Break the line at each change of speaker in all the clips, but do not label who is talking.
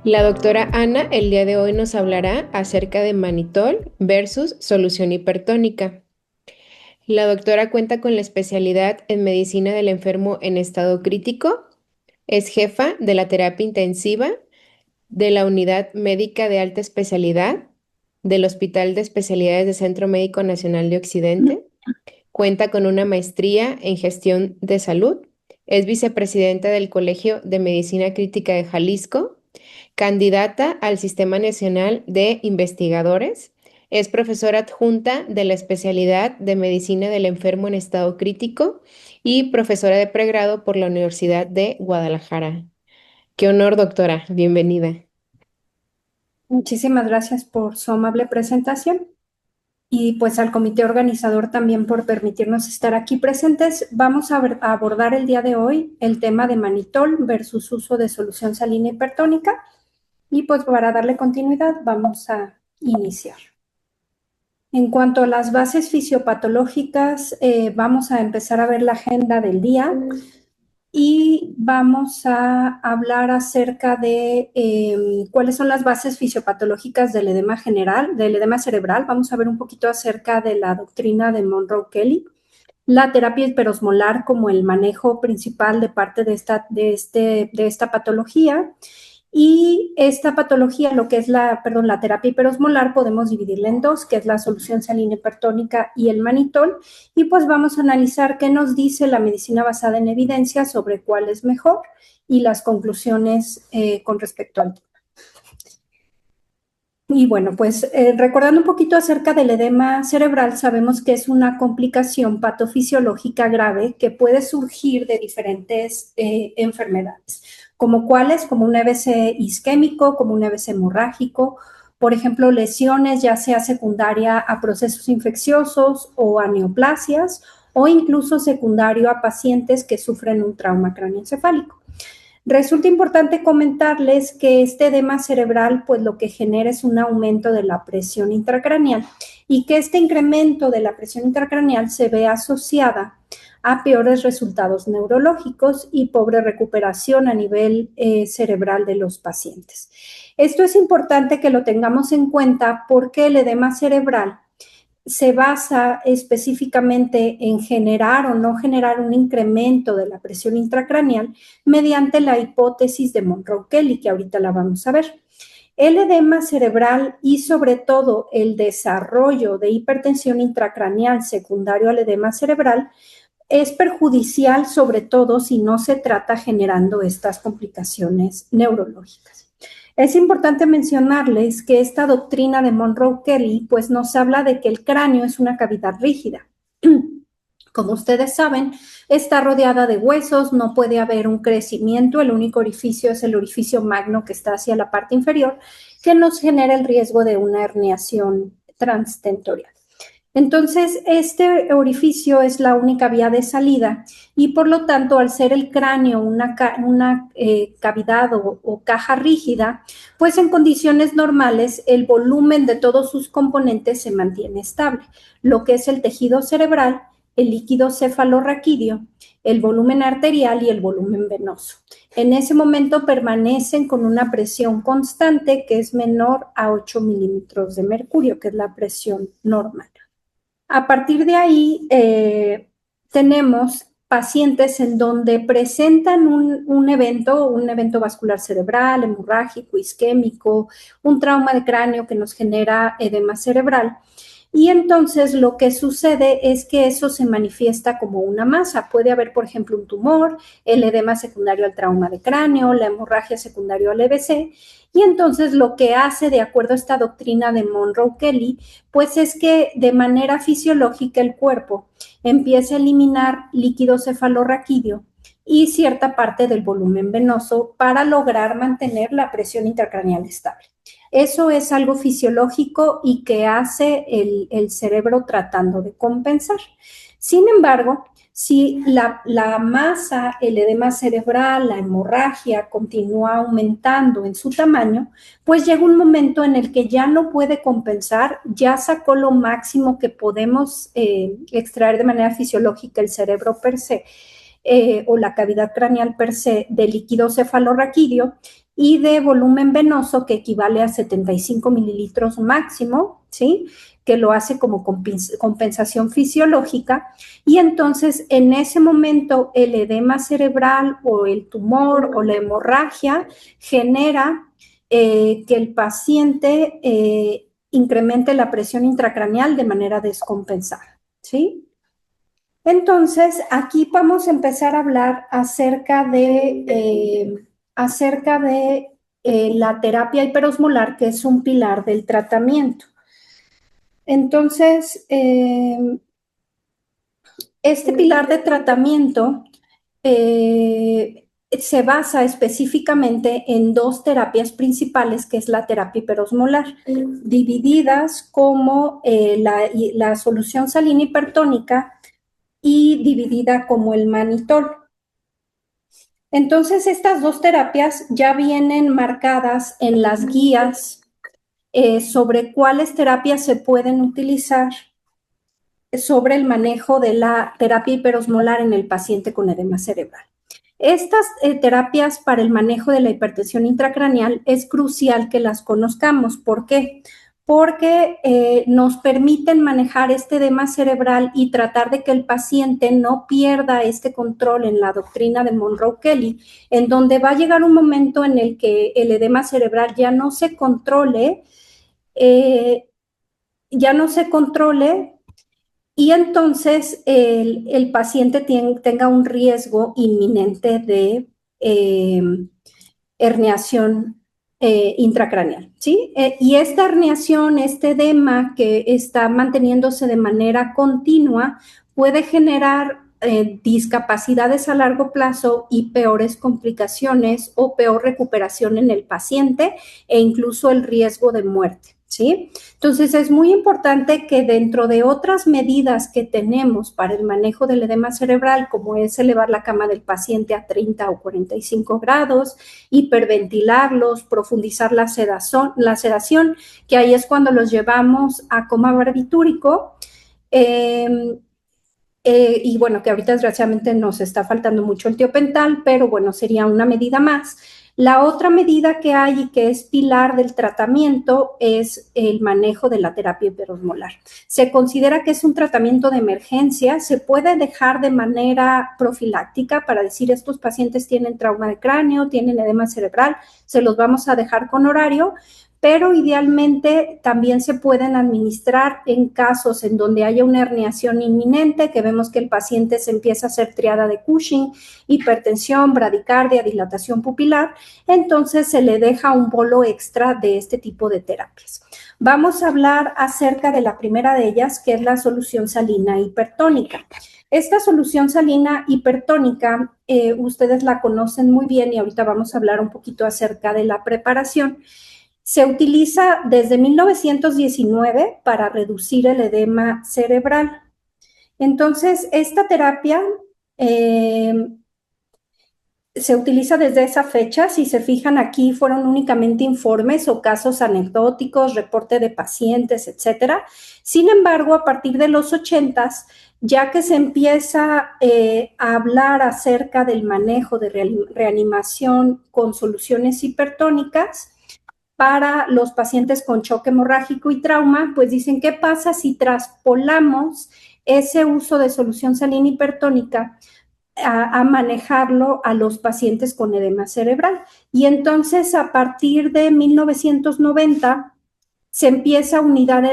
La doctora Ana el día de hoy nos hablará acerca de manitol versus solución hipertónica. La doctora cuenta con la especialidad en medicina del enfermo en estado crítico, es jefa de la terapia intensiva de la Unidad Médica de Alta Especialidad del Hospital de Especialidades de Centro Médico Nacional de Occidente. Cuenta con una maestría en gestión de salud. Es vicepresidenta del Colegio de Medicina Crítica de Jalisco, candidata al Sistema Nacional de Investigadores. Es profesora adjunta de la especialidad de Medicina del Enfermo en Estado Crítico y profesora de pregrado por la Universidad de Guadalajara. Qué honor, doctora. Bienvenida.
Muchísimas gracias por su amable presentación y pues al comité organizador también por permitirnos estar aquí presentes. Vamos a abordar el día de hoy el tema de manitol versus uso de solución salina hipertónica y pues para darle continuidad vamos a iniciar. En cuanto a las bases fisiopatológicas, vamos a empezar a ver la agenda del día y vamos a hablar acerca de cuáles son las bases fisiopatológicas del edema general, del edema cerebral. Vamos a ver un poquito acerca de la doctrina de Monroe-Kelly, la terapia hiperosmolar como el manejo principal de parte de esta patología. Y esta patología, lo que es la terapia hiperosmolar, podemos dividirla en dos, que es la solución salina hipertónica y el manitol. Y pues vamos a analizar qué nos dice la medicina basada en evidencia sobre cuál es mejor y las conclusiones con respecto al tema. Y bueno, pues recordando un poquito acerca del edema cerebral, sabemos que es una complicación patofisiológica grave que puede surgir de diferentes enfermedades, como cuáles, como un EBC isquémico, como un EBC hemorrágico, por ejemplo, lesiones ya sea secundaria a procesos infecciosos o a neoplasias, o incluso secundario a pacientes que sufren un trauma craneoencefálico. Resulta importante comentarles que este edema cerebral, pues lo que genera es un aumento de la presión intracraneal y que este incremento de la presión intracraneal se ve asociada a peores resultados neurológicos y pobre recuperación a nivel cerebral de los pacientes. Esto es importante que lo tengamos en cuenta porque el edema cerebral se basa específicamente en generar o no generar un incremento de la presión intracraneal mediante la hipótesis de Monroe-Kelly, que ahorita la vamos a ver. El edema cerebral y sobre todo el desarrollo de hipertensión intracraneal secundario al edema cerebral es perjudicial sobre todo si no se trata generando estas complicaciones neurológicas. Es importante mencionarles que esta doctrina de Monroe-Kelly pues nos habla de que el cráneo es una cavidad rígida. Como ustedes saben, está rodeada de huesos, no puede haber un crecimiento, el único orificio es el orificio magno que está hacia la parte inferior, que nos genera el riesgo de una herniación transtentorial. Entonces, este orificio es la única vía de salida y por lo tanto, al ser el cráneo una cavidad o caja rígida, pues en condiciones normales el volumen de todos sus componentes se mantiene estable, lo que es el tejido cerebral, el líquido cefalorraquídeo, el volumen arterial y el volumen venoso. En ese momento permanecen con una presión constante que es menor a 8 milímetros de mercurio, que es la presión normal. A partir de ahí, tenemos pacientes en donde presentan un evento vascular cerebral, hemorrágico, isquémico, un trauma de cráneo que nos genera edema cerebral. Y entonces lo que sucede es que eso se manifiesta como una masa. Puede haber, por ejemplo, un tumor, el edema secundario al trauma de cráneo, la hemorragia secundaria al EBC. Y entonces lo que hace, de acuerdo a esta doctrina de Monroe-Kelly, pues es que de manera fisiológica el cuerpo empieza a eliminar líquido cefalorraquídeo y cierta parte del volumen venoso para lograr mantener la presión intracraneal estable. Eso es algo fisiológico y que hace el cerebro tratando de compensar. Sin embargo, si la masa, el edema cerebral, la hemorragia continúa aumentando en su tamaño, pues llega un momento en el que ya no puede compensar, ya sacó lo máximo que podemos extraer de manera fisiológica el cerebro per se, o la cavidad craneal per se de líquido cefalorraquídeo, y de volumen venoso que equivale a 75 mililitros máximo, ¿sí? Que lo hace como compensación fisiológica, y entonces en ese momento el edema cerebral o el tumor o la hemorragia genera que el paciente incremente la presión intracraneal de manera descompensada, ¿sí? Entonces, aquí vamos a empezar a hablar acerca de la terapia hiperosmolar, que es un pilar del tratamiento. Entonces, este pilar de tratamiento se basa específicamente en dos terapias principales, que es la terapia hiperosmolar, divididas como la solución salina hipertónica y dividida como el manitol. Entonces, estas dos terapias ya vienen marcadas en las guías sobre cuáles terapias se pueden utilizar sobre el manejo de la terapia hiperosmolar en el paciente con edema cerebral. Estas terapias para el manejo de la hipertensión intracraneal es crucial que las conozcamos. ¿Por qué? Porque nos permiten manejar este edema cerebral y tratar de que el paciente no pierda este control en la doctrina de Monroe-Kelly, en donde va a llegar un momento en el que el edema cerebral ya no se controle, y entonces el paciente tenga un riesgo inminente de herniación intracraneal, ¿sí? Y esta herniación, este edema que está manteniéndose de manera continua, puede generar discapacidades a largo plazo y peores complicaciones o peor recuperación en el paciente e incluso el riesgo de muerte, ¿sí? Entonces, es muy importante que dentro de otras medidas que tenemos para el manejo del edema cerebral, como es elevar la cama del paciente a 30 o 45 grados, hiperventilarlos, profundizar la sedación, que ahí es cuando los llevamos a coma barbitúrico, y bueno, que ahorita desgraciadamente nos está faltando mucho el tiopental, pero bueno, sería una medida más. La otra medida que hay y que es pilar del tratamiento es el manejo de la terapia hiperosmolar. Se considera que es un tratamiento de emergencia, se puede dejar de manera profiláctica para decir estos pacientes tienen trauma de cráneo, tienen edema cerebral, se los vamos a dejar con horario, pero idealmente también se pueden administrar en casos en donde haya una herniación inminente, que vemos que el paciente se empieza a hacer triada de Cushing, hipertensión, bradicardia, dilatación pupilar, entonces se le deja un bolo extra de este tipo de terapias. Vamos a hablar acerca de la primera de ellas, que es la solución salina hipertónica. Esta solución salina hipertónica, ustedes la conocen muy bien y ahorita vamos a hablar un poquito acerca de la preparación. Se utiliza desde 1919 para reducir el edema cerebral. Entonces, esta terapia se utiliza desde esa fecha. Si se fijan aquí, fueron únicamente informes o casos anecdóticos, reporte de pacientes, etcétera. Sin embargo, a partir de los 80s, ya que se empieza a hablar acerca del manejo de reanimación con soluciones hipertónicas, para los pacientes con choque hemorrágico y trauma, pues dicen, ¿qué pasa si traspolamos ese uso de solución salina hipertónica a manejarlo a los pacientes con edema cerebral? Y entonces, a partir de 1990, se empieza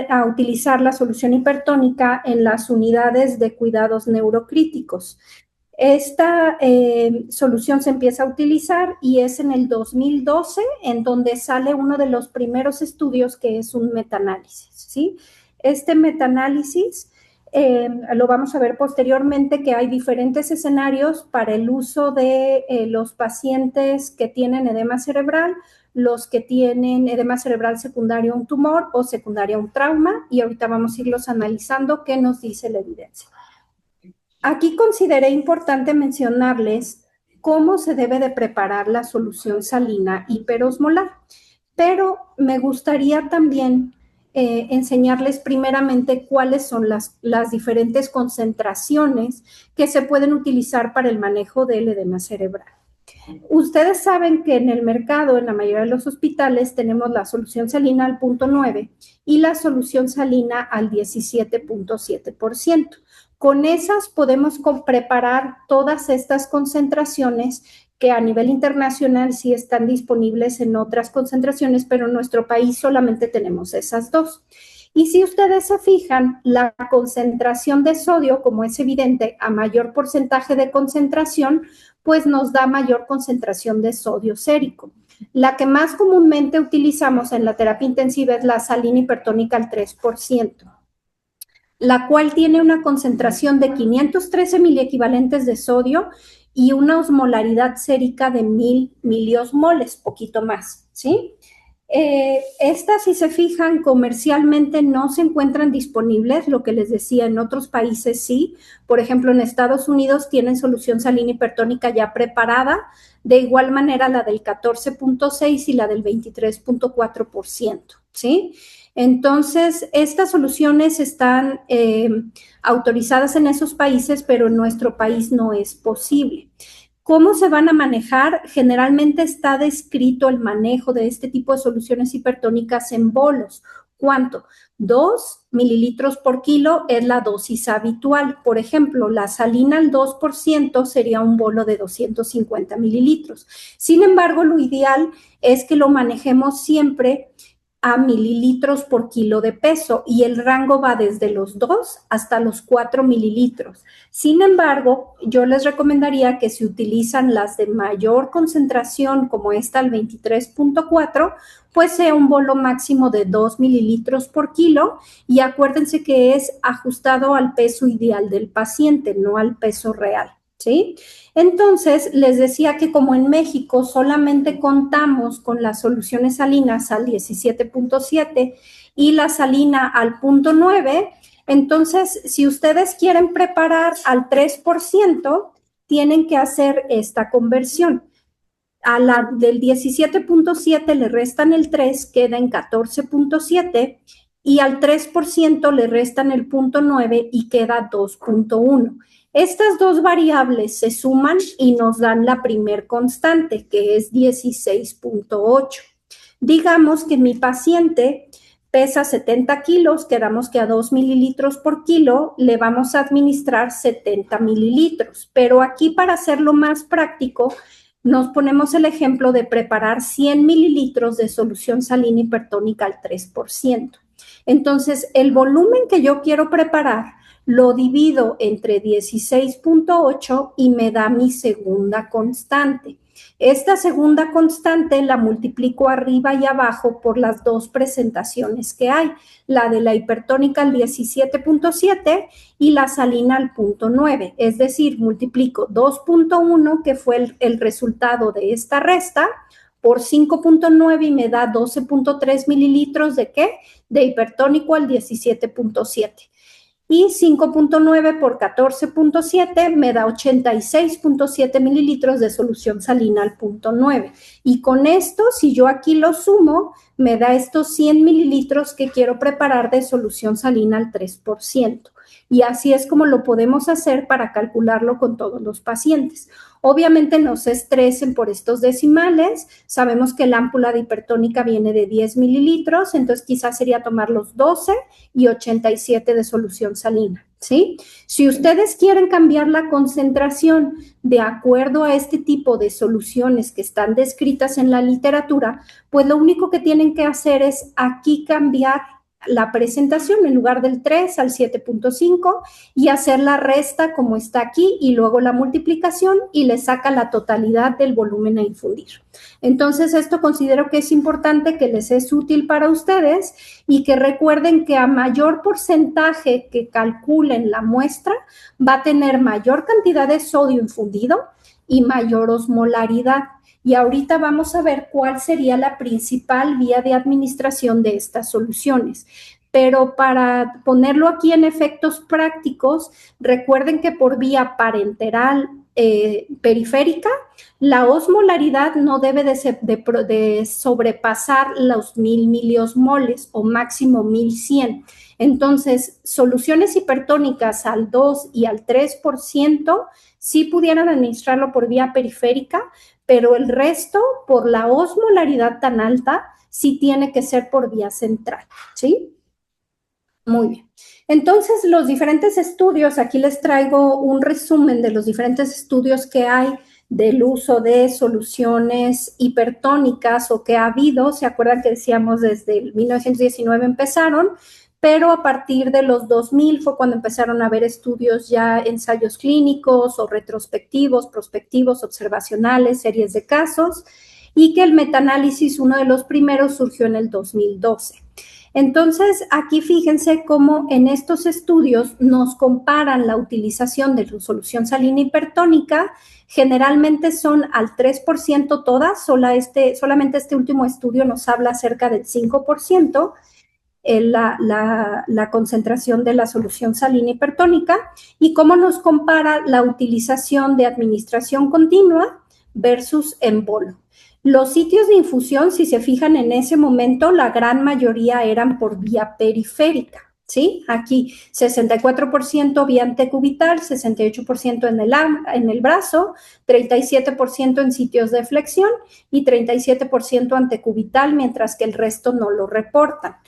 a utilizar la solución hipertónica en las unidades de cuidados neurocríticos. Esta solución se empieza a utilizar y es en el 2012 en donde sale uno de los primeros estudios, que es un metaanálisis, ¿sí? Este metaanálisis lo vamos a ver posteriormente, que hay diferentes escenarios para el uso de los pacientes que tienen edema cerebral, los que tienen edema cerebral secundario a un tumor o secundario a un trauma, y ahorita vamos a irlos analizando qué nos dice la evidencia. Aquí consideré importante mencionarles cómo se debe de preparar la solución salina hiperosmolar, pero me gustaría también enseñarles primeramente cuáles son las diferentes concentraciones que se pueden utilizar para el manejo del edema cerebral. Ustedes saben que en el mercado, en la mayoría de los hospitales, tenemos la solución salina al 0.9 y la solución salina al 17.7%. Con esas podemos preparar todas estas concentraciones que a nivel internacional sí están disponibles en otras concentraciones, pero en nuestro país solamente tenemos esas dos. Y si ustedes se fijan, la concentración de sodio, como es evidente, a mayor porcentaje de concentración, pues nos da mayor concentración de sodio sérico. La que más comúnmente utilizamos en la terapia intensiva es la salina hipertónica al 3%, la cual tiene una concentración de 513 miliequivalentes de sodio y una osmolaridad sérica de 1000 miliosmoles, poquito más, ¿sí? Estas, si se fijan, comercialmente no se encuentran disponibles, lo que les decía, en otros países sí. Por ejemplo, en Estados Unidos tienen solución salina hipertónica ya preparada, de igual manera la del 14.6 y la del 23.4%, ¿sí? Entonces, estas soluciones están autorizadas en esos países, pero en nuestro país no es posible. ¿Cómo se van a manejar? Generalmente está descrito el manejo de este tipo de soluciones hipertónicas en bolos. ¿Cuánto? 2 mililitros por kilo es la dosis habitual. Por ejemplo, la salina al 2% sería un bolo de 250 mililitros. Sin embargo, lo ideal es que lo manejemos siempre a mililitros por kilo de peso y el rango va desde los 2 hasta los 4 mililitros. Sin embargo, yo les recomendaría que si utilizan las de mayor concentración, como esta al 23.4, pues sea un bolo máximo de 2 mililitros por kilo y acuérdense que es ajustado al peso ideal del paciente, no al peso real, ¿sí? Entonces, les decía que como en México solamente contamos con las soluciones salinas al 17.7 y la salina al 0.9, entonces, si ustedes quieren preparar al 3%, tienen que hacer esta conversión. A la del 17.7 le restan el 3, queda en 14.7 y al 3% le restan el 0.9 y queda 2.1. Estas dos variables se suman y nos dan la primer constante, que es 16.8. Digamos que mi paciente pesa 70 kilos, quedamos que a 2 mililitros por kilo le vamos a administrar 70 mililitros, pero aquí para hacerlo más práctico, nos ponemos el ejemplo de preparar 100 mililitros de solución salina hipertónica al 3%. Entonces, el volumen que yo quiero preparar lo divido entre 16.8 y me da mi segunda constante. Esta segunda constante la multiplico arriba y abajo por las dos presentaciones que hay, la de la hipertónica al 17.7 y la salina al 0.9, es decir, multiplico 2.1, que fue el resultado de esta resta, por 5.9 y me da 12.3 mililitros de ¿qué? De hipertónico al 17.7. Y 5.9 por 14.7 me da 86.7 mililitros de solución salina al 0.9. Y con esto, si yo aquí lo sumo, me da estos 100 mililitros que quiero preparar de solución salina al 3%. Y así es como lo podemos hacer para calcularlo con todos los pacientes. Obviamente no se estresen por estos decimales. Sabemos que la ámpula de hipertónica viene de 10 mililitros, entonces quizás sería tomar los 12 y 87 de solución salina, ¿sí? Si ustedes quieren cambiar la concentración de acuerdo a este tipo de soluciones que están descritas en la literatura, pues lo único que tienen que hacer es aquí cambiar la presentación en lugar del 3 al 7.5 y hacer la resta como está aquí y luego la multiplicación y le saca la totalidad del volumen a infundir. Entonces, esto considero que es importante, que les es útil para ustedes y que recuerden que a mayor porcentaje que calculen la muestra va a tener mayor cantidad de sodio infundido y mayor osmolaridad. Y ahorita vamos a ver cuál sería la principal vía de administración de estas soluciones. Pero para ponerlo aquí en efectos prácticos, recuerden que por vía parenteral periférica, la osmolaridad no debe de sobrepasar los 1000 miliosmoles o máximo 1100. Entonces, soluciones hipertónicas al 2 y al 3% sí pudieran administrarlo por vía periférica, pero el resto, por la osmolaridad tan alta, sí tiene que ser por vía central, ¿sí? Muy bien. Entonces, los diferentes estudios, aquí les traigo un resumen de los diferentes estudios que hay del uso de soluciones hipertónicas o que ha habido. ¿Se acuerdan que decíamos desde el 1919 empezaron? Pero a partir de los 2000 fue cuando empezaron a haber estudios ya, ensayos clínicos o retrospectivos, prospectivos, observacionales, series de casos, y que el metaanálisis, uno de los primeros, surgió en el 2012. Entonces, aquí fíjense cómo en estos estudios nos comparan la utilización de la solución salina hipertónica. Generalmente son al 3% todas, solamente este último estudio nos habla acerca del 5%, la concentración de la solución salina hipertónica, y cómo nos compara la utilización de administración continua versus en bolo. Los sitios de infusión, si se fijan en ese momento, la gran mayoría eran por vía periférica, ¿sí? Aquí 64% vía antecubital, 68% en el brazo, 37% en sitios de flexión y 37% antecubital, mientras que el resto no lo reportan.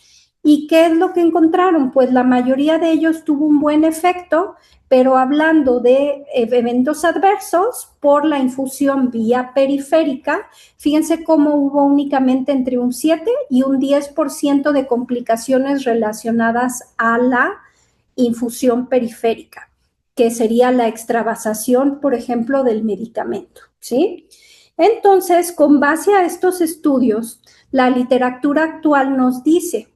¿Y qué es lo que encontraron? Pues la mayoría de ellos tuvo un buen efecto, pero hablando de eventos adversos por la infusión vía periférica, fíjense cómo hubo únicamente entre un 7 y un 10% de complicaciones relacionadas a la infusión periférica, que sería la extravasación, por ejemplo, del medicamento, ¿sí? Entonces, con base a estos estudios, la literatura actual nos dice: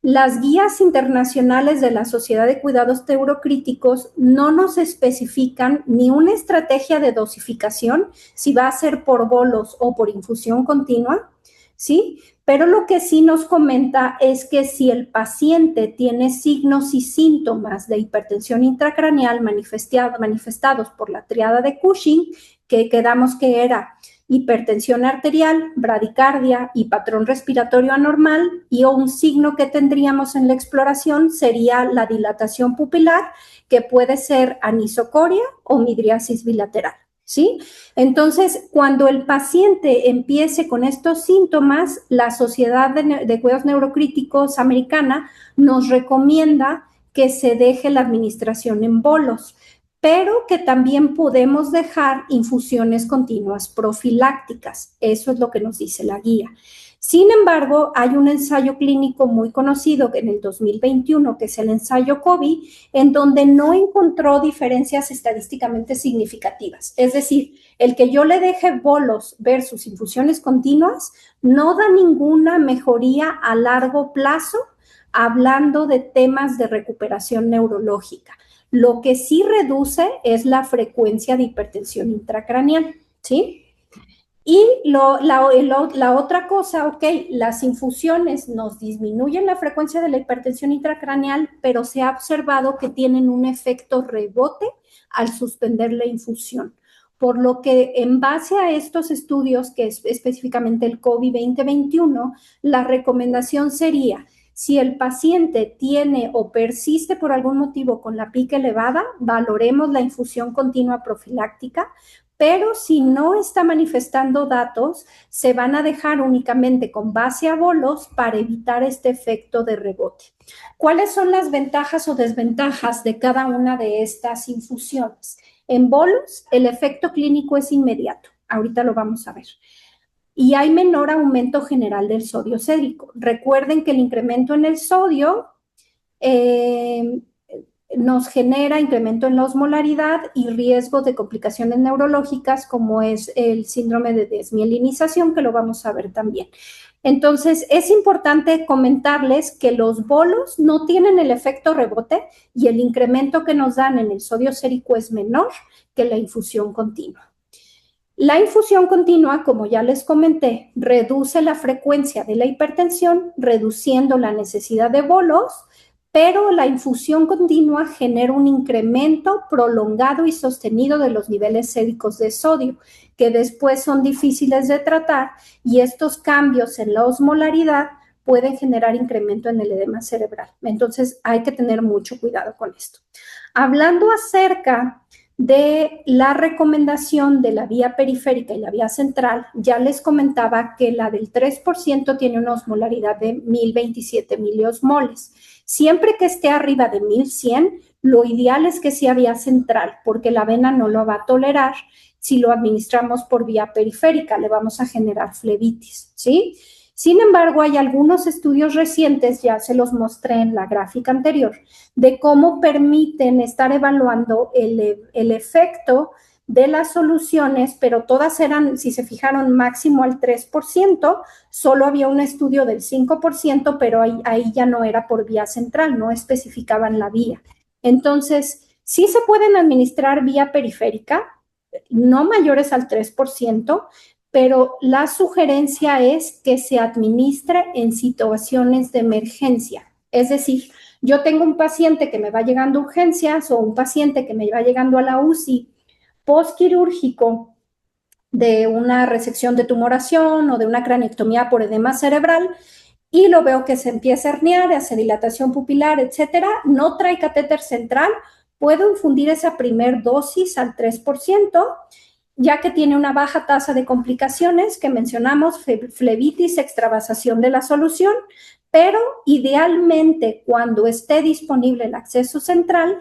las guías internacionales de la Sociedad de Cuidados Neurocríticos no nos especifican ni una estrategia de dosificación, si va a ser por bolos o por infusión continua, ¿sí? Pero lo que sí nos comenta es que si el paciente tiene signos y síntomas de hipertensión intracraneal manifestados por la triada de Cushing, que quedamos que era hipertensión arterial, bradicardia y patrón respiratorio anormal, y un signo que tendríamos en la exploración sería la dilatación pupilar, que puede ser anisocoria o midriasis bilateral, ¿sí? Entonces, cuando el paciente empiece con estos síntomas, la Sociedad de Cuidados Neurocríticos americana nos recomienda que se deje la administración en bolos, pero que también podemos dejar infusiones continuas profilácticas. Eso es lo que nos dice la guía. Sin embargo, hay un ensayo clínico muy conocido en el 2021, que es el ensayo COVID, en donde no encontró diferencias estadísticamente significativas. Es decir, el que yo le deje bolos versus infusiones continuas no da ninguna mejoría a largo plazo, hablando de temas de recuperación neurológica. Lo que sí reduce es la frecuencia de hipertensión intracraneal, ¿sí? Y la otra cosa, ok, las infusiones nos disminuyen la frecuencia de la hipertensión intracraneal, pero se ha observado que tienen un efecto rebote al suspender la infusión. Por lo que en base a estos estudios, que es específicamente el COVID 2021, la recomendación sería: si el paciente tiene o persiste por algún motivo con la pica elevada, valoremos la infusión continua profiláctica, pero si no está manifestando datos, se van a dejar únicamente con base a bolos para evitar este efecto de rebote. ¿Cuáles son las ventajas o desventajas de cada una de estas infusiones? En bolos, el efecto clínico es inmediato. Ahorita lo vamos a ver. Y hay menor aumento general del sodio sérico. Recuerden que el incremento en el sodio nos genera incremento en la osmolaridad y riesgo de complicaciones neurológicas, como es el síndrome de desmielinización, que lo vamos a ver también. Entonces, es importante comentarles que los bolos no tienen el efecto rebote y el incremento que nos dan en el sodio sérico es menor que la infusión continua. La infusión continua, como ya les comenté, reduce la frecuencia de la hipertensión, reduciendo la necesidad de bolos, pero la infusión continua genera un incremento prolongado y sostenido de los niveles séricos de sodio, que después son difíciles de tratar, y estos cambios en la osmolaridad pueden generar incremento en el edema cerebral. Entonces hay que tener mucho cuidado con esto. Hablando acerca de la recomendación de la vía periférica y la vía central, ya les comentaba que la del 3% tiene una osmolaridad de 1027 miliosmoles. Siempre que esté arriba de 1100, lo ideal es que sea vía central, porque la vena no lo va a tolerar. Si lo administramos por vía periférica, le vamos a generar flebitis, ¿sí? Sin embargo, hay algunos estudios recientes, ya se los mostré en la gráfica anterior, de cómo permiten estar evaluando el efecto de las soluciones, pero todas eran, si se fijaron, máximo al 3%, solo había un estudio del 5%, pero ahí ya no era por vía central, no especificaban la vía. Entonces, sí se pueden administrar vía periférica, no mayores al 3%, pero la sugerencia es que se administre en situaciones de emergencia. Es decir, yo tengo un paciente que me va llegando a urgencias o un paciente que me va llegando a la UCI postquirúrgico de una resección de tumoración o de una craniectomía por edema cerebral y lo veo que se empieza a herniar, hace dilatación pupilar, etcétera, no trae catéter central, puedo infundir esa primer dosis al 3%, ya que tiene una baja tasa de complicaciones que mencionamos, flebitis, extravasación de la solución, pero idealmente cuando esté disponible el acceso central,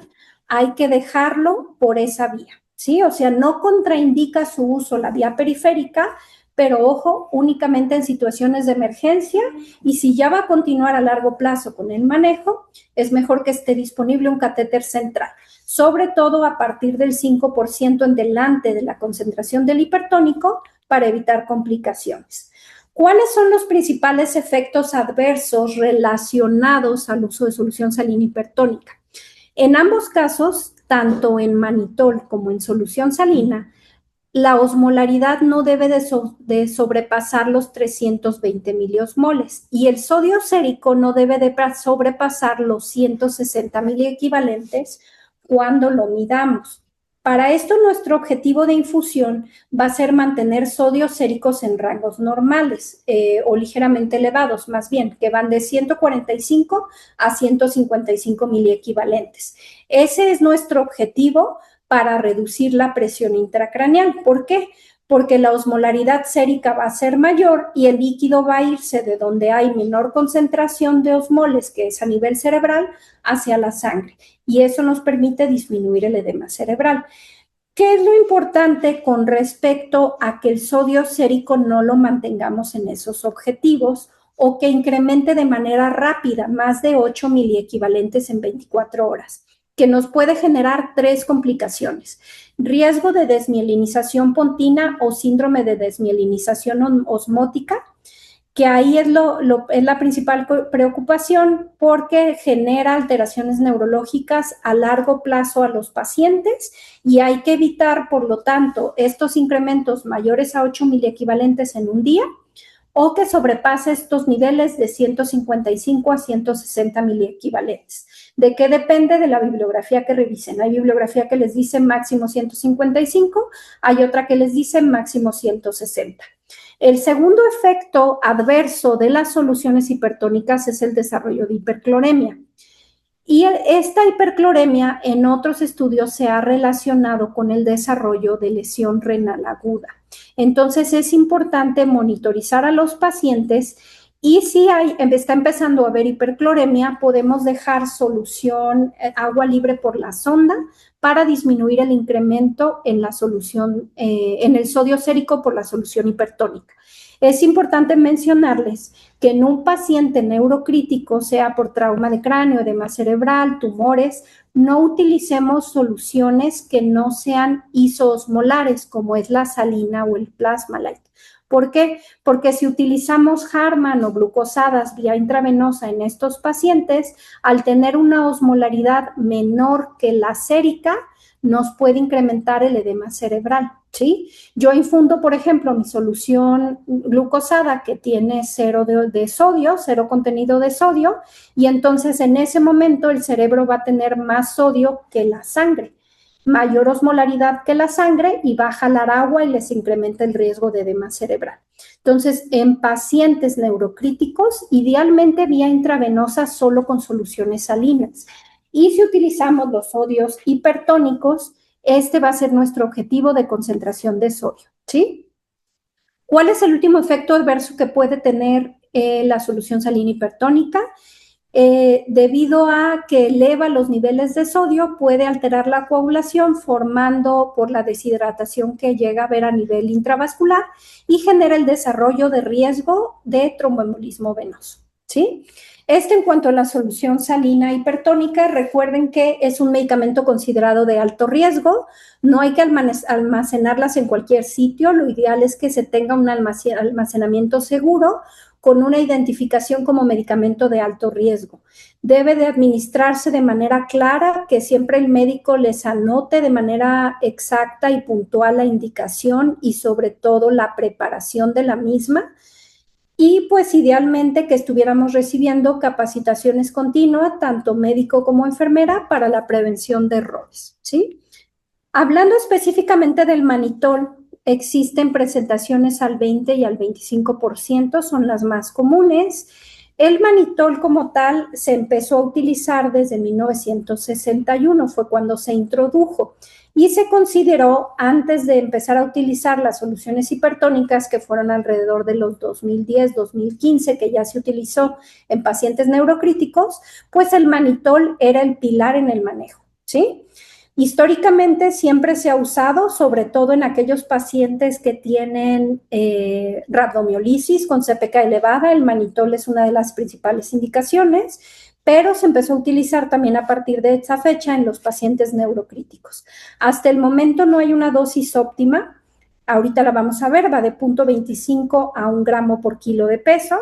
hay que dejarlo por esa vía, ¿sí? O sea, no contraindica su uso la vía periférica, pero ojo, únicamente en situaciones de emergencia, y si ya va a continuar a largo plazo con el manejo, es mejor que esté disponible un catéter central, sobre todo a partir del 5% en delante de la concentración del hipertónico para evitar complicaciones. ¿Cuáles son los principales efectos adversos relacionados al uso de solución salina hipertónica? En ambos casos, tanto en manitol como en solución salina, la osmolaridad no debe de sobrepasar los 320 miliosmoles y el sodio sérico no debe de sobrepasar los 160 miliequivalentes cuando lo midamos. Para esto, nuestro objetivo de infusión va a ser mantener sodios séricos en rangos normales o ligeramente elevados, más bien, que van de 145 a 155 miliequivalentes. Ese es nuestro objetivo para reducir la presión intracraneal. ¿Por qué? Porque la osmolaridad sérica va a ser mayor y el líquido va a irse de donde hay menor concentración de osmoles, que es a nivel cerebral, hacia la sangre. Y eso nos permite disminuir el edema cerebral. ¿Qué es lo importante con respecto a que el sodio sérico no lo mantengamos en esos objetivos o que incremente de manera rápida, más de 8 miliequivalentes en 24 horas? Que nos puede generar 3 complicaciones: riesgo de desmielinización pontina o síndrome de desmielinización osmótica, que ahí es la principal preocupación porque genera alteraciones neurológicas a largo plazo a los pacientes y hay que evitar, por lo tanto, estos incrementos mayores a 8 miliequivalentes en un día o que sobrepase estos niveles de 155 a 160 miliequivalentes. ¿De qué depende? De la bibliografía que revisen. Hay bibliografía que les dice máximo 155, hay otra que les dice máximo 160. El segundo efecto adverso de las soluciones hipertónicas es el desarrollo de hipercloremia. Y esta hipercloremia en otros estudios se ha relacionado con el desarrollo de lesión renal aguda. Entonces es importante monitorizar a los pacientes y si está empezando a haber hipercloremia, podemos dejar solución agua libre por la sonda para disminuir el incremento en la solución, en el sodio sérico por la solución hipertónica. Es importante mencionarles que en un paciente neurocrítico, sea por trauma de cráneo, edema cerebral, tumores, no utilicemos soluciones que no sean isoosmolares, como es la salina o el Plasmalite. ¿Por qué? Porque si utilizamos Harman o glucosadas vía intravenosa en estos pacientes, al tener una osmolaridad menor que la sérica, nos puede incrementar el edema cerebral, ¿sí? Yo infundo, por ejemplo, mi solución glucosada que tiene cero de sodio, cero contenido de sodio, y entonces en ese momento el cerebro va a tener más sodio que la sangre. mayor osmolaridad que la sangre y va a jalar agua y les incrementa el riesgo de edema cerebral. Entonces, en pacientes neurocríticos, idealmente vía intravenosa solo con soluciones salinas. Y si utilizamos los sodios hipertónicos, este va a ser nuestro objetivo de concentración de sodio, ¿sí? ¿Cuál es el último efecto adverso que puede tener la solución salina hipertónica? Debido a que eleva los niveles de sodio, puede alterar la coagulación formando por la deshidratación que llega a haber a nivel intravascular y genera el desarrollo de riesgo de tromboembolismo venoso, ¿sí? Esto en cuanto a la solución salina hipertónica, recuerden que es un medicamento considerado de alto riesgo, no hay que almacenarlas en cualquier sitio, lo ideal es que se tenga un almacenamiento seguro con una identificación como medicamento de alto riesgo. Debe de administrarse de manera clara, que siempre el médico les anote de manera exacta y puntual la indicación y sobre todo la preparación de la misma. Y pues idealmente que estuviéramos recibiendo capacitaciones continuas, tanto médico como enfermera, para la prevención de errores, ¿sí? Hablando específicamente del manitol, existen presentaciones al 20 y al 25%, son las más comunes. El manitol como tal se empezó a utilizar desde 1961, fue cuando se introdujo y se consideró antes de empezar a utilizar las soluciones hipertónicas que fueron alrededor de los 2010, 2015, que ya se utilizó en pacientes neurocríticos, pues el manitol era el pilar en el manejo, ¿sí? Históricamente siempre se ha usado, sobre todo en aquellos pacientes que tienen rhabdomiolisis con CPK elevada, el manitol es una de las principales indicaciones, pero se empezó a utilizar también a partir de esa fecha en los pacientes neurocríticos. Hasta el momento no hay una dosis óptima, ahorita la vamos a ver, va de 0.25 a 1 gramo por kilo de peso.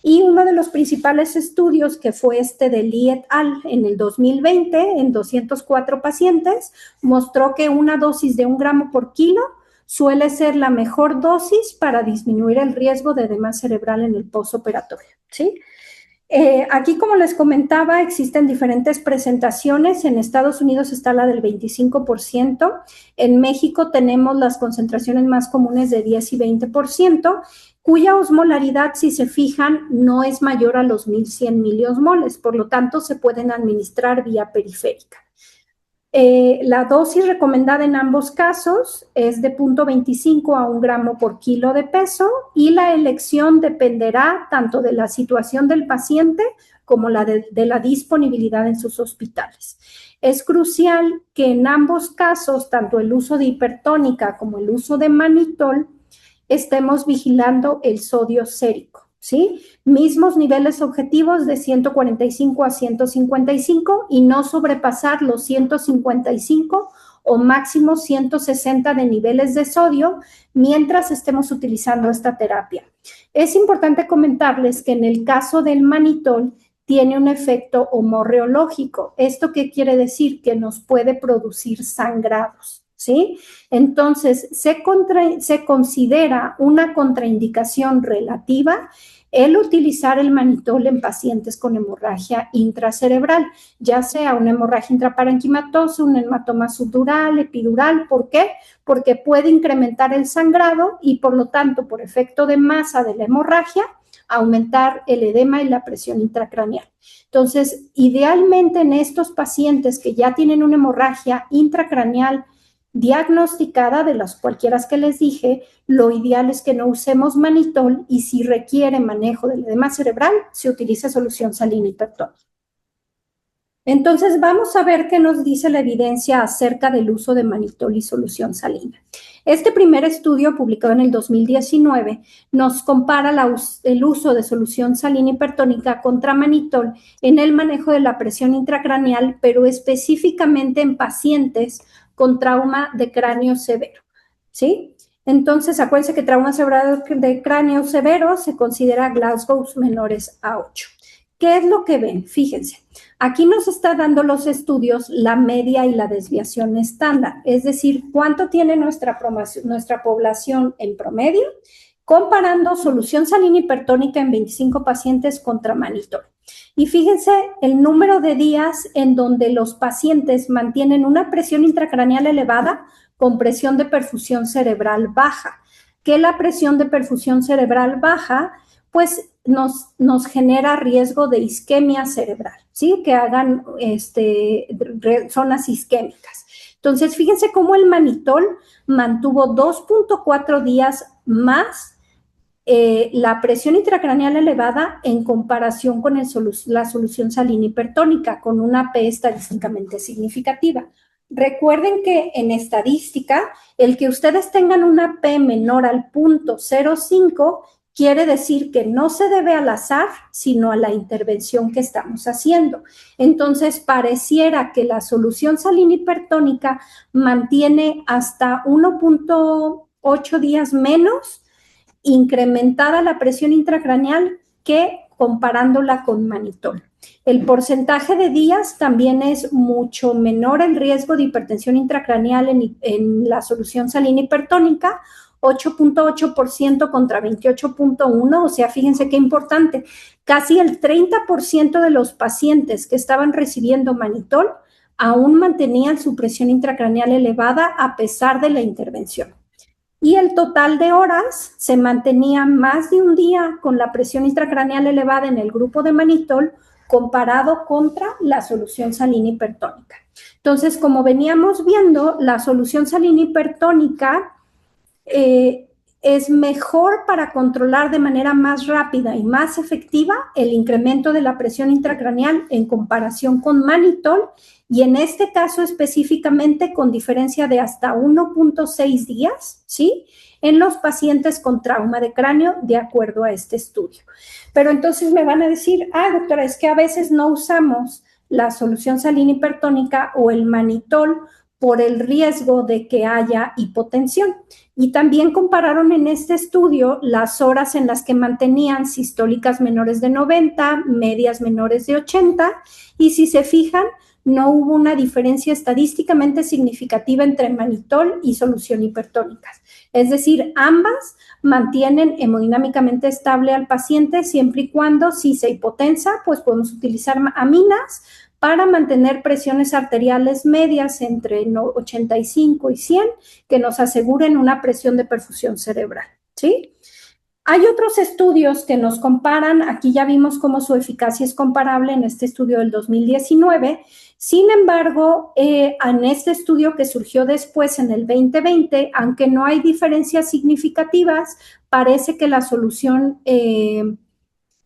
Y uno de los principales estudios, que fue este de Lee et al. En el 2020, en 204 pacientes, mostró que una dosis de 1 gramo por kilo suele ser la mejor dosis para disminuir el riesgo de edema cerebral en el postoperatorio, ¿sí? Aquí, como les comentaba, existen diferentes presentaciones. En Estados Unidos está la del 25%. En México tenemos las concentraciones más comunes de 10 y 20%, cuya osmolaridad, si se fijan, no es mayor a los 1100 miliosmoles. Por lo tanto, se pueden administrar vía periférica. La dosis recomendada en ambos casos es de 0.25 a 1 gramo por kilo de peso y la elección dependerá tanto de la situación del paciente como de la disponibilidad en sus hospitales. Es crucial que en ambos casos, tanto el uso de hipertónica como el uso de manitol, estemos vigilando el sodio sérico, ¿sí? Mismos niveles objetivos de 145 a 155 y no sobrepasar los 155 o máximo 160 de niveles de sodio mientras estemos utilizando esta terapia. Es importante comentarles que en el caso del manitol tiene un efecto homorreológico. ¿Esto qué quiere decir? Que nos puede producir sangrados, ¿sí? Entonces, se considera una contraindicación relativa el utilizar el manitol en pacientes con hemorragia intracerebral, ya sea una hemorragia intraparenquimatosa, un hematoma subdural, epidural. ¿Por qué? Porque puede incrementar el sangrado y, por lo tanto, por efecto de masa de la hemorragia, aumentar el edema y la presión intracraneal. Entonces, idealmente en estos pacientes que ya tienen una hemorragia intracraneal diagnosticada, de las cualquiera que les dije, lo ideal es que no usemos manitol y si requiere manejo del edema cerebral, se utiliza solución salina hipertónica. Entonces, vamos a ver qué nos dice la evidencia acerca del uso de manitol y solución salina. Este primer estudio, publicado en el 2019, nos compara el uso de solución salina hipertónica contra manitol en el manejo de la presión intracraneal, pero específicamente en pacientes con trauma de cráneo severo, ¿sí? Entonces, acuérdense que trauma de cráneo severo se considera Glasgow menores a 8. ¿Qué es lo que ven? Fíjense, aquí nos está dando los estudios la media y la desviación estándar, es decir, cuánto tiene nuestra población en promedio, comparando solución salina hipertónica en 25 pacientes contra manitol. Y fíjense el número de días en donde los pacientes mantienen una presión intracraneal elevada con presión de perfusión cerebral baja, que la presión de perfusión cerebral baja pues nos genera riesgo de isquemia cerebral, ¿sí? Que hagan zonas isquémicas. Entonces, fíjense cómo el manitol mantuvo 2.4 días más la presión intracraneal elevada en comparación con la solución salina hipertónica, con una P estadísticamente significativa. Recuerden que en estadística, el que ustedes tengan una P menor al 0.05 quiere decir que no se debe al azar, sino a la intervención que estamos haciendo. Entonces, pareciera que la solución salina hipertónica mantiene hasta 1.8 días menos incrementada la presión intracraneal que comparándola con manitol. El porcentaje de días también es mucho menor el riesgo de hipertensión intracraneal en la solución salina hipertónica, 8.8% contra 28.1%, o sea, fíjense qué importante, casi el 30% de los pacientes que estaban recibiendo manitol aún mantenían su presión intracraneal elevada a pesar de la intervención. Y el total de horas se mantenía más de un día con la presión intracraneal elevada en el grupo de manitol comparado contra la solución salina hipertónica. Entonces, como veníamos viendo, la solución salina hipertónica es mejor para controlar de manera más rápida y más efectiva el incremento de la presión intracraneal en comparación con manitol, y en este caso específicamente con diferencia de hasta 1.6 días, ¿sí? En los pacientes con trauma de cráneo, de acuerdo a este estudio. Pero entonces me van a decir, doctora, es que a veces no usamos la solución salina hipertónica o el manitol por el riesgo de que haya hipotensión. Y también compararon en este estudio las horas en las que mantenían sistólicas menores de 90, medias menores de 80, y si se fijan, no hubo una diferencia estadísticamente significativa entre manitol y solución hipertónicas. Es decir, ambas mantienen hemodinámicamente estable al paciente siempre y cuando, si se hipotensa, pues podemos utilizar aminas para mantener presiones arteriales medias entre 85 y 100 que nos aseguren una presión de perfusión cerebral, ¿sí? Hay otros estudios que nos comparan, aquí ya vimos cómo su eficacia es comparable en este estudio del 2019, sin embargo, en este estudio que surgió después en el 2020, aunque no hay diferencias significativas, parece que la solución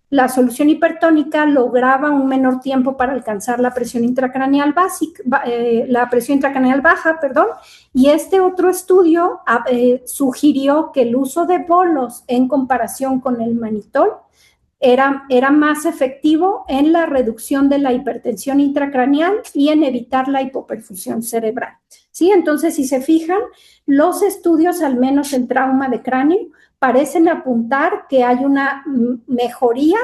hipertónica lograba un menor tiempo para alcanzar la presión intracraneal baja, y este otro estudio sugirió que el uso de bolos en comparación con el manitol era más efectivo en la reducción de la hipertensión intracraneal y en evitar la hipoperfusión cerebral, ¿sí? Entonces, si se fijan, los estudios, al menos en trauma de cráneo, parecen apuntar que hay una mejoría,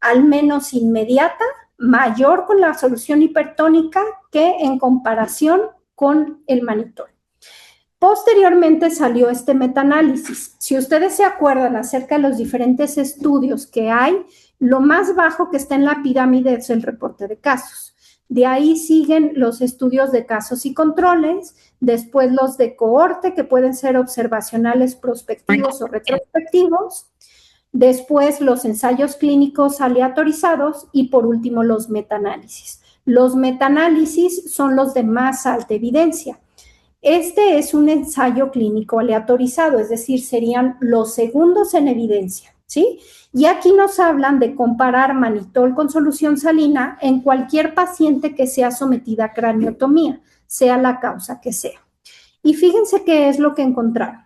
al menos inmediata, mayor con la solución hipertónica que en comparación con el manitol. Posteriormente salió este metaanálisis. Si ustedes se acuerdan acerca de los diferentes estudios que hay, lo más bajo que está en la pirámide es el reporte de casos. De ahí siguen los estudios de casos y controles, después los de cohorte, que pueden ser observacionales prospectivos o retrospectivos, después los ensayos clínicos aleatorizados y por último los metaanálisis. Los metaanálisis son los de más alta evidencia. Este es un ensayo clínico aleatorizado, es decir, serían los segundos en evidencia, ¿sí? Y aquí nos hablan de comparar manitol con solución salina en cualquier paciente que sea sometida a craniotomía, sea la causa que sea. Y fíjense qué es lo que encontraron.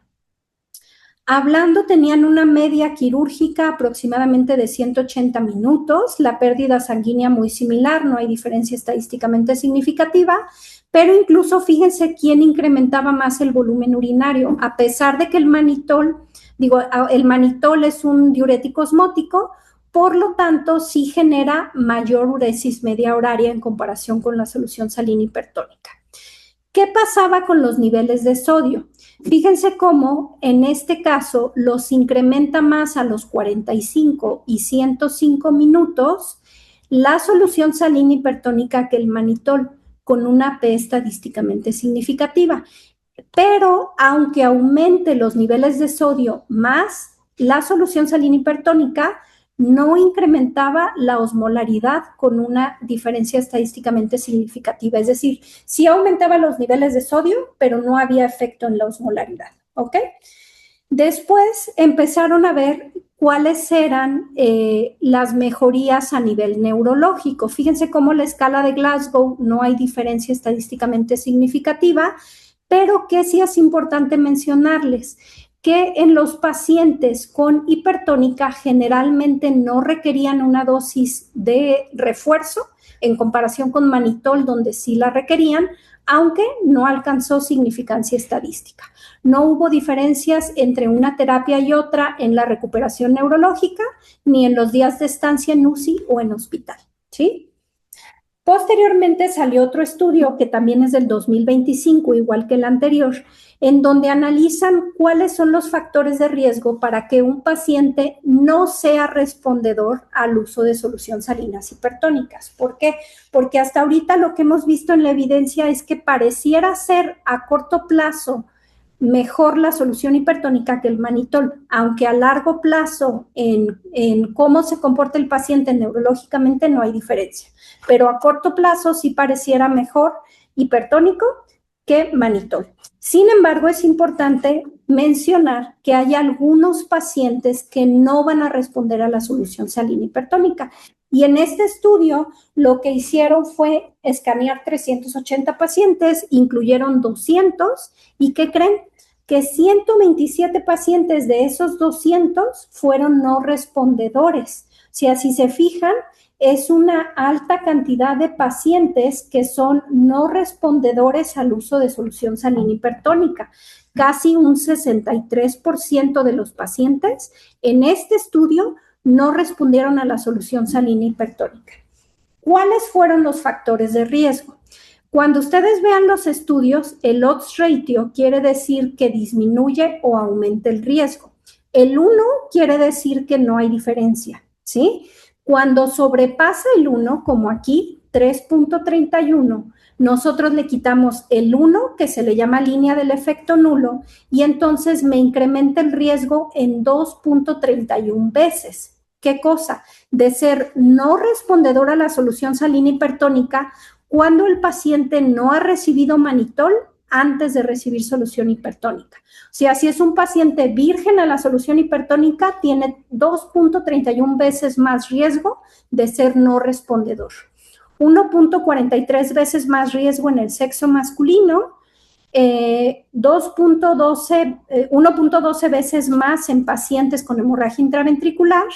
Hablando, tenían una media quirúrgica aproximadamente de 180 minutos, la pérdida sanguínea muy similar, no hay diferencia estadísticamente significativa, pero incluso fíjense quién incrementaba más el volumen urinario, a pesar de que el manitol es un diurético osmótico, por lo tanto sí genera mayor uresis media horaria en comparación con la solución salina hipertónica. ¿Qué pasaba con los niveles de sodio? Fíjense cómo en este caso los incrementa más a los 45 y 105 minutos la solución salina hipertónica que el manitol, con una P estadísticamente significativa. Pero aunque aumente los niveles de sodio más la solución salina hipertónica, no incrementaba la osmolaridad con una diferencia estadísticamente significativa. Es decir, sí aumentaba los niveles de sodio, pero no había efecto en la osmolaridad. ¿Ok? Después empezaron a ver cuáles eran las mejorías a nivel neurológico. Fíjense cómo la escala de Glasgow no hay diferencia estadísticamente significativa, pero que sí es importante mencionarles que en los pacientes con hipertónica generalmente no requerían una dosis de refuerzo en comparación con manitol, donde sí la requerían, aunque no alcanzó significancia estadística. No hubo diferencias entre una terapia y otra en la recuperación neurológica, ni en los días de estancia en UCI o en hospital, ¿sí? Posteriormente salió otro estudio que también es del 2025, igual que el anterior, en donde analizan cuáles son los factores de riesgo para que un paciente no sea respondedor al uso de solución salinas hipertónicas. ¿Por qué? Porque hasta ahorita lo que hemos visto en la evidencia es que pareciera ser a corto plazo mejor la solución hipertónica que el manitol, aunque a largo plazo en cómo se comporta el paciente neurológicamente no hay diferencia, pero a corto plazo sí pareciera mejor hipertónico que manitol. Sin embargo, es importante mencionar que hay algunos pacientes que no van a responder a la solución salina hipertónica. Y en este estudio lo que hicieron fue escanear 380 pacientes, incluyeron 200, ¿y qué creen? Que 127 pacientes de esos 200 fueron no respondedores. O sea, si se fijan, es una alta cantidad de pacientes que son no respondedores al uso de solución salina hipertónica. Casi un 63% de los pacientes en este estudio no respondieron a la solución salina hipertónica. ¿Cuáles fueron los factores de riesgo? Cuando ustedes vean los estudios, el odds ratio quiere decir que disminuye o aumenta el riesgo. El 1 quiere decir que no hay diferencia, ¿sí? Cuando sobrepasa el 1, como aquí, 3.31, nosotros le quitamos el 1, que se le llama línea del efecto nulo, y entonces me incrementa el riesgo en 2.31 veces. ¿Qué cosa? De ser no respondedor a la solución salina hipertónica cuando el paciente no ha recibido manitol antes de recibir solución hipertónica. O sea, si es un paciente virgen a la solución hipertónica, tiene 2.31 veces más riesgo de ser no respondedor. 1.43 veces más riesgo en el sexo masculino, 1.12 veces más en pacientes con hemorragia intraventricular,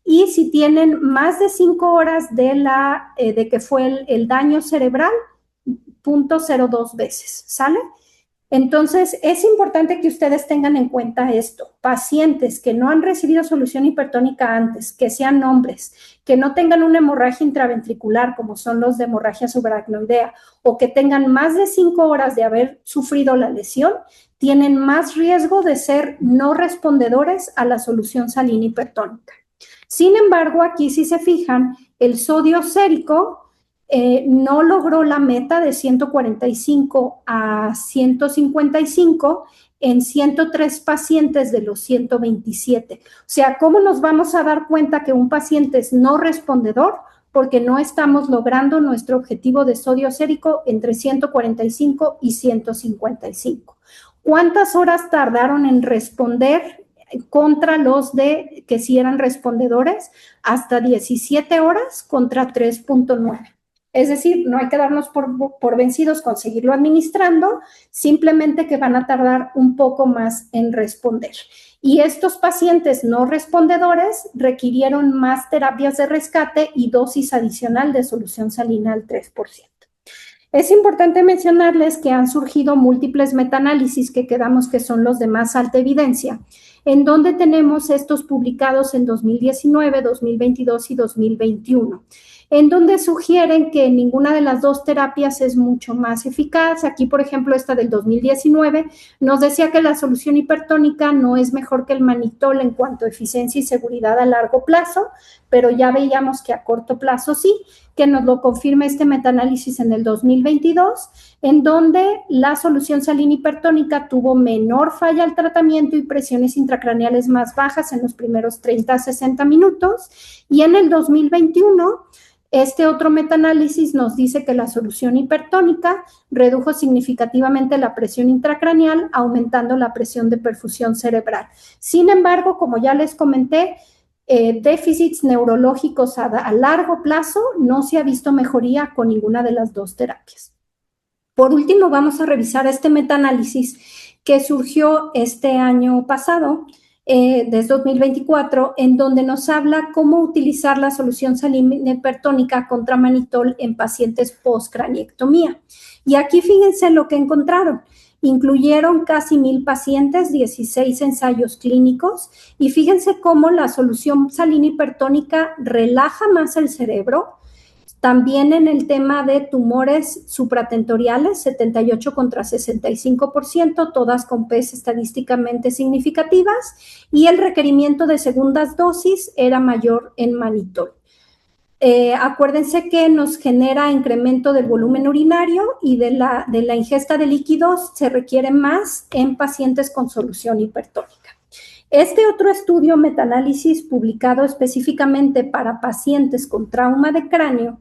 y si tienen más de 5 horas de que fue el daño cerebral, 0.02 veces, ¿sale? Entonces, es importante que ustedes tengan en cuenta esto. Pacientes que no han recibido solución hipertónica antes, que sean hombres, que no tengan una hemorragia intraventricular, como son los de hemorragia subaracnoidea, o que tengan más de 5 horas de haber sufrido la lesión, tienen más riesgo de ser no respondedores a la solución salina hipertónica. Sin embargo, aquí si se fijan, el sodio sérico no logró la meta de 145 a 155 en 103 pacientes de los 127. O sea, ¿cómo nos vamos a dar cuenta que un paciente es no respondedor? Porque no estamos logrando nuestro objetivo de sodio sérico entre 145 y 155. ¿Cuántas horas tardaron en responder contra los de que sí eran respondedores? Hasta 17 horas contra 3.9. Es decir, no hay que darnos por vencidos con seguirlo administrando, simplemente que van a tardar un poco más en responder. Y estos pacientes no respondedores requirieron más terapias de rescate y dosis adicional de solución salina al 3%. Es importante mencionarles que han surgido múltiples metaanálisis que quedamos que son los de más alta evidencia, en donde tenemos estos publicados en 2019, 2022 y 2021, en donde sugieren que ninguna de las dos terapias es mucho más eficaz. Aquí, por ejemplo, esta del 2019 nos decía que la solución hipertónica no es mejor que el manitol en cuanto a eficiencia y seguridad a largo plazo, pero ya veíamos que a corto plazo sí, que nos lo confirma este metaanálisis en el 2022, en donde la solución salina hipertónica tuvo menor falla al tratamiento y presiones intracraneales más bajas en los primeros 30 a 60 minutos, y en el 2021 este otro metaanálisis nos dice que la solución hipertónica redujo significativamente la presión intracraneal, aumentando la presión de perfusión cerebral. Sin embargo, como ya les comenté, déficits neurológicos a largo plazo no se ha visto mejoría con ninguna de las dos terapias. Por último, vamos a revisar este metaanálisis que surgió este año pasado, desde 2024, en donde nos habla cómo utilizar la solución salina hipertónica contra manitol en pacientes post-craniectomía. Y aquí fíjense lo que encontraron. Incluyeron casi 1,000 pacientes, 16 ensayos clínicos, y fíjense cómo la solución salina hipertónica relaja más el cerebro. También en el tema de tumores supratentoriales, 78 contra 65%, todas con P's estadísticamente significativas, y el requerimiento de segundas dosis era mayor en manitol. Acuérdense que nos genera incremento del volumen urinario y de la ingesta de líquidos se requiere más en pacientes con solución hipertónica. Este otro estudio metaanálisis publicado específicamente para pacientes con trauma de cráneo,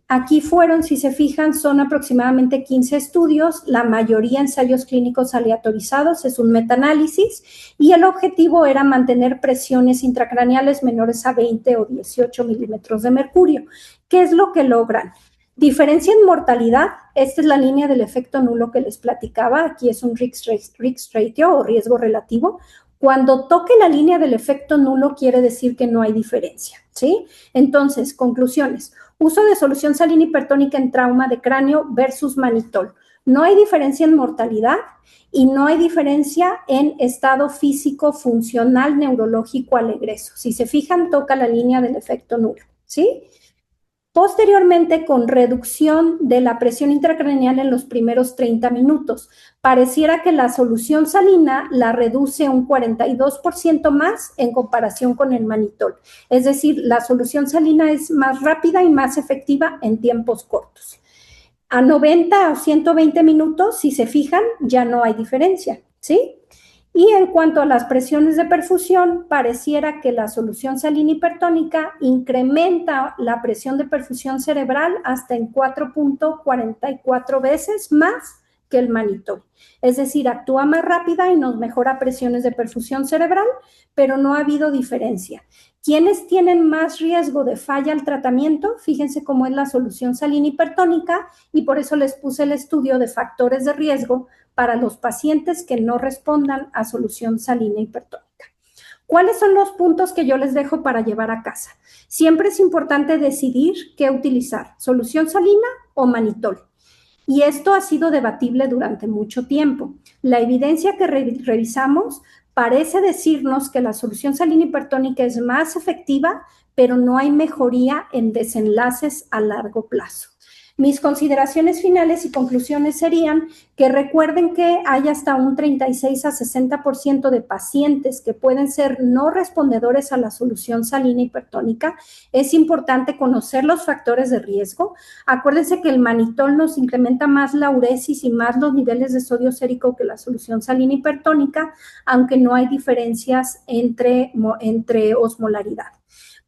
aquí fueron, si se fijan, son aproximadamente 15 estudios, la mayoría ensayos clínicos aleatorizados, es un metaanálisis, y el objetivo era mantener presiones intracraneales menores a 20 o 18 milímetros de mercurio. ¿Qué es lo que logran? Diferencia en mortalidad, esta es la línea del efecto nulo que les platicaba, aquí es un risk ratio o riesgo relativo. Cuando toque la línea del efecto nulo quiere decir que no hay diferencia, ¿sí? Entonces, conclusiones. Uso de solución salina hipertónica en trauma de cráneo versus manitol. No hay diferencia en mortalidad y no hay diferencia en estado físico, funcional, neurológico al egreso. Si se fijan, toca la línea del efecto nulo, ¿sí? Posteriormente, con reducción de la presión intracraneal en los primeros 30 minutos, pareciera que la solución salina la reduce un 42% más en comparación con el manitol. Es decir, la solución salina es más rápida y más efectiva en tiempos cortos. A 90 o 120 minutos, si se fijan, ya no hay diferencia, ¿sí? Y en cuanto a las presiones de perfusión, pareciera que la solución salina hipertónica incrementa la presión de perfusión cerebral hasta en 4.44 veces más que el manitol. Es decir, actúa más rápida y nos mejora presiones de perfusión cerebral, pero no ha habido diferencia. ¿Quiénes tienen más riesgo de falla al tratamiento? Fíjense cómo es la solución salina hipertónica, y por eso les puse el estudio de factores de riesgo para los pacientes que no respondan a solución salina hipertónica. ¿Cuáles son los puntos que yo les dejo para llevar a casa? Siempre es importante decidir qué utilizar, solución salina o manitol. Y esto ha sido debatible durante mucho tiempo. La evidencia que revisamos parece decirnos que la solución salina hipertónica es más efectiva, pero no hay mejoría en desenlaces a largo plazo. Mis consideraciones finales y conclusiones serían que recuerden que hay hasta un 36 a 60% de pacientes que pueden ser no respondedores a la solución salina hipertónica. Es importante conocer los factores de riesgo. Acuérdense que el manitol nos incrementa más la uresis y más los niveles de sodio sérico que la solución salina hipertónica, aunque no hay diferencias entre osmolaridad.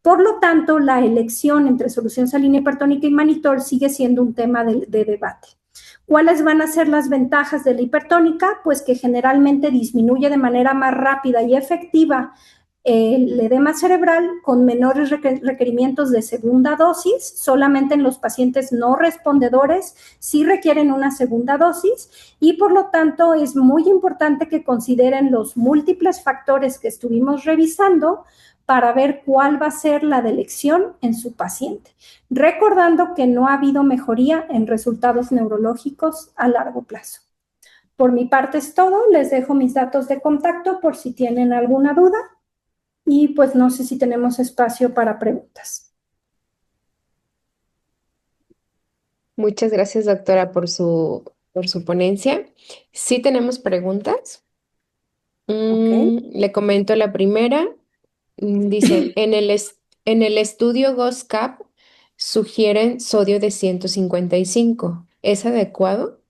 Por lo tanto, la elección entre solución salina hipertónica y manitol sigue siendo un tema de debate. ¿Cuáles van a ser las ventajas de la hipertónica? Pues que generalmente disminuye de manera más rápida y efectiva el edema cerebral con menores requerimientos de segunda dosis. Solamente en los pacientes no respondedores sí requieren una segunda dosis, y por lo tanto es muy importante que consideren los múltiples factores que estuvimos revisando para ver cuál va a ser la de elección en su paciente, recordando que no ha habido mejoría en resultados neurológicos a largo plazo. Por mi parte es todo. Les dejo mis datos de contacto por si tienen alguna duda y pues no sé si tenemos espacio para preguntas.
Muchas gracias, doctora, por su ponencia. Sí tenemos preguntas.
¿Ok?
Le comento la primera. Dice, en el estudio GOSCAP sugieren sodio de 155. ¿Es adecuado?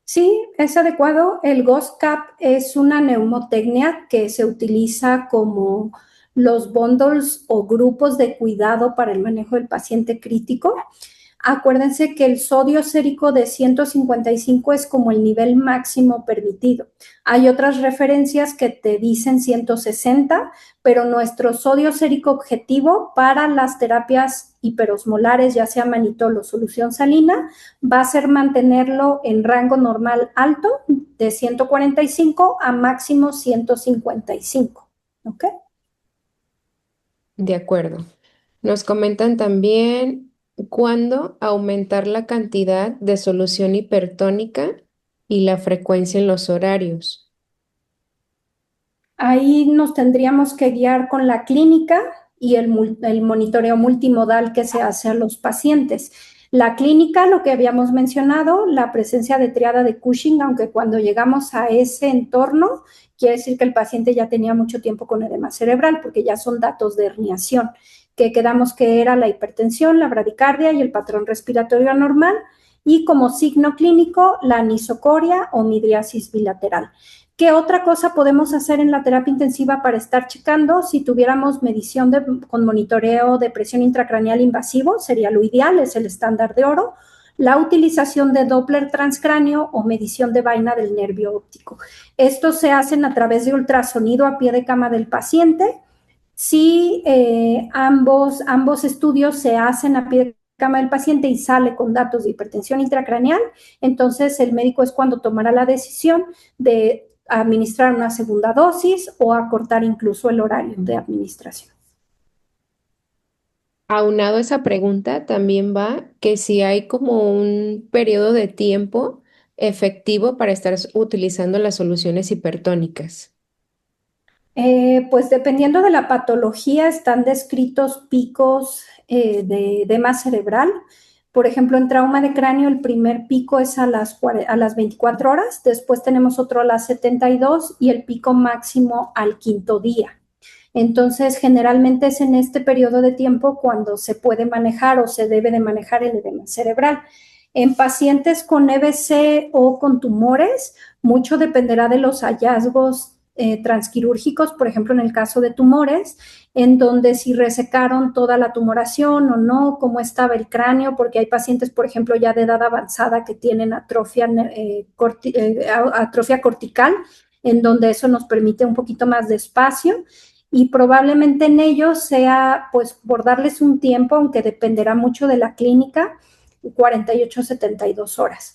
Sí, es adecuado. El GOSCAP es una neumotecnia que se utiliza como los bundles o grupos de cuidado para el manejo del paciente crítico. Acuérdense que el sodio sérico de 155 es como el nivel máximo permitido. Hay otras referencias que te dicen 160, pero nuestro sodio sérico objetivo para las terapias hiperosmolares, ya sea manitol o solución salina, va a ser mantenerlo en rango normal alto de 145 a máximo 155. ¿Ok?
De acuerdo. Nos comentan también cuándo aumentar la cantidad de solución hipertónica y la frecuencia en los horarios.
Ahí nos tendríamos que guiar con la clínica y el monitoreo multimodal que se hace a los pacientes. La clínica, lo que habíamos mencionado, la presencia de triada de Cushing, aunque cuando llegamos a ese entorno, quiere decir que el paciente ya tenía mucho tiempo con edema cerebral, porque ya son datos de herniación, que quedamos que era la hipertensión, la bradicardia y el patrón respiratorio anormal, y como signo clínico, la anisocoria o midriasis bilateral. ¿Qué otra cosa podemos hacer en la terapia intensiva para estar checando? Si tuviéramos medición con monitoreo de presión intracraneal invasivo, sería lo ideal, es el estándar de oro. La utilización de Doppler transcráneo o medición de vaina del nervio óptico. Estos se hacen a través de ultrasonido a pie de cama del paciente. Si ambos estudios se hacen a pie de cama del paciente y sale con datos de hipertensión intracraneal, entonces el médico es cuando tomará la decisión de administrar una segunda dosis o acortar incluso el horario de administración.
Aunado a esa pregunta, también va que si hay como un periodo de tiempo efectivo para estar utilizando las soluciones hipertónicas.
Pues dependiendo de la patología, están descritos picos de edema cerebral. Por ejemplo, en trauma de cráneo, el primer pico es a las 24 horas, después tenemos otro a las 72 y el pico máximo al quinto día. Entonces, generalmente es en este periodo de tiempo cuando se puede manejar o se debe de manejar el edema cerebral. En pacientes con EBC o con tumores, mucho dependerá de los hallazgos transquirúrgicos, por ejemplo, en el caso de tumores, en donde si resecaron toda la tumoración o no, cómo estaba el cráneo, porque hay pacientes, por ejemplo, ya de edad avanzada que tienen atrofia cortical, en donde eso nos permite un poquito más de espacio y probablemente en ellos sea, pues, por darles un tiempo, aunque dependerá mucho de la clínica, 48 a 72 horas.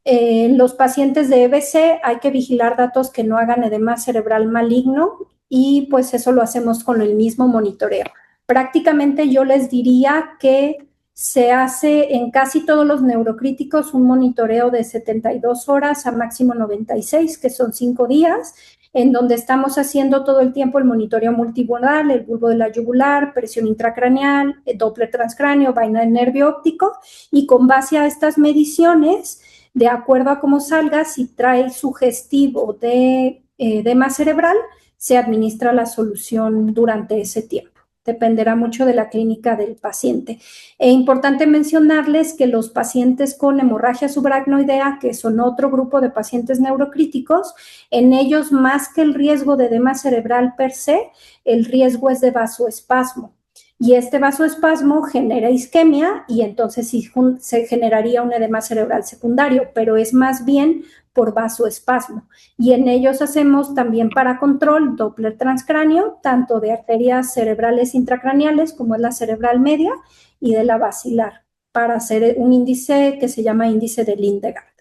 Los pacientes de EBC hay que vigilar datos que no hagan edema cerebral maligno y pues eso lo hacemos con el mismo monitoreo. Prácticamente yo les diría que se hace en casi todos los neurocríticos un monitoreo de 72 horas a máximo 96, que son 5 días, en donde estamos haciendo todo el tiempo el monitoreo multimodal, el bulbo de la yugular, presión intracraneal, Doppler transcráneo, vaina del nervio óptico, y con base a estas mediciones, de acuerdo a cómo salga, si trae sugestivo de edema cerebral, se administra la solución durante ese tiempo. Dependerá mucho de la clínica del paciente. Es importante mencionarles que los pacientes con hemorragia subaracnoidea, que son otro grupo de pacientes neurocríticos, en ellos más que el riesgo de edema cerebral per se, el riesgo es de vasoespasmo. Y este vasoespasmo genera isquemia y entonces sí se generaría un edema cerebral secundario, pero es más bien por vasoespasmo. Y en ellos hacemos también para control Doppler transcráneo, tanto de arterias cerebrales intracraneales como es la cerebral media y de la basilar, para hacer un índice que se llama índice de Lindegard.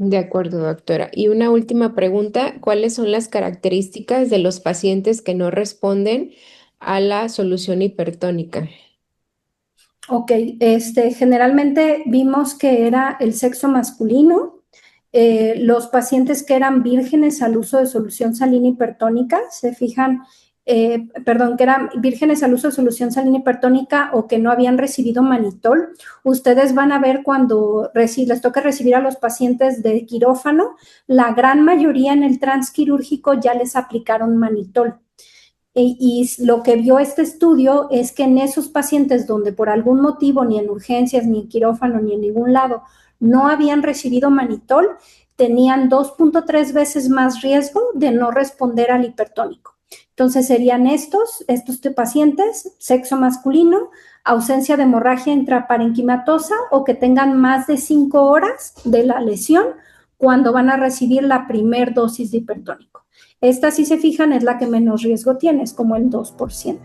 De acuerdo, doctora. Y una última pregunta, ¿cuáles son las características de los pacientes que no responden a la solución hipertónica?
Ok, generalmente vimos que era el sexo masculino, los pacientes que eran vírgenes al uso de solución salina hipertónica, se fijan, perdón, que eran vírgenes al uso de solución salina hipertónica o que no habían recibido manitol. Ustedes van a ver cuando les toca recibir a los pacientes de quirófano, la gran mayoría en el transquirúrgico ya les aplicaron manitol. Y lo que vio este estudio es que en esos pacientes donde por algún motivo, ni en urgencias, ni en quirófano, ni en ningún lado, no habían recibido manitol, tenían 2.3 veces más riesgo de no responder al hipertónico. Entonces serían estos pacientes, sexo masculino, ausencia de hemorragia intraparenquimatosa o que tengan más de 5 horas de la lesión cuando van a recibir la primer dosis de hipertónico. Esta, si se fijan, es la que menos riesgo tiene, es como el 2%.